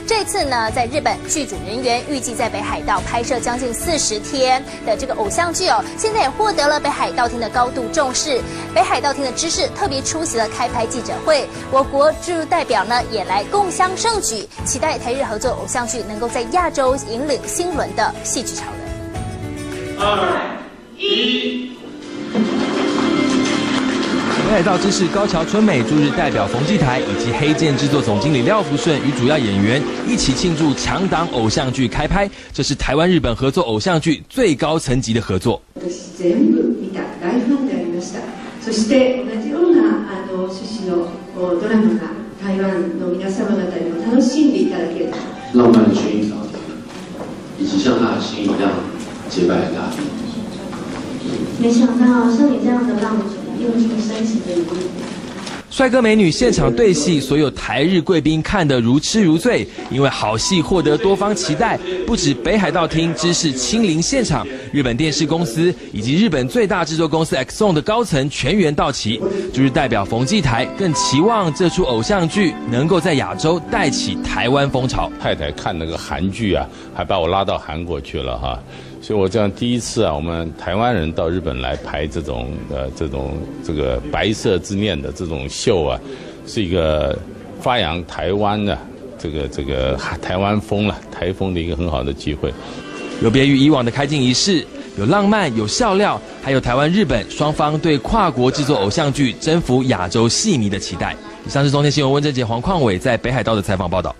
这次呢，在日本剧组人员预计在北海道拍摄将近40天的这个偶像剧哦，现在也获得了北海道厅的高度重视。北海道厅的知事特别出席了开拍记者会，我国驻代表呢也来共襄盛举，期待台日合作偶像剧能够在亚洲引领新轮的戏剧潮流。2、1。北海道知事高桥春美驻日代表冯骥台以及黑剑制作总经理廖福顺与主要演員一起庆祝強檔偶像劇開拍，這是台灣日本合作偶像劇最高層級的合作。私全部見た大ファンでありました。そして同じような趣旨のドラマが台湾の皆様方にも楽しんでいただける。浪漫的薰衣草，以及像他的心一樣潔白的大地。沒想到像你這樣的浪子。用盡深情的一面，帥哥美女現場對戲，所有台日貴賓看得如痴如醉。因為好戲獲得多方期待，不止北海道廳知事親臨現場，日本電視公司以及日本最大製作公司 Exxon 的高層全員到齊。駐日代表馮骥台更期望這出偶像劇能夠在亞洲帶起台灣風潮。太太看那個韓劇啊，還把我拉到韓國去了哈。所以我這樣第一次啊，我們台灣人到日本來拍這個白色之戀的這種秀啊，是一個發揚台灣的這個台灣風了，台風的一個很好的機會。有別於以往的開鏡儀式，有浪漫，有笑料，還有台灣日本雙方對跨國製作偶像劇征服亞洲戲迷的期待。以上是中天新聞溫正傑、黃匡偉在北海道的採訪報道。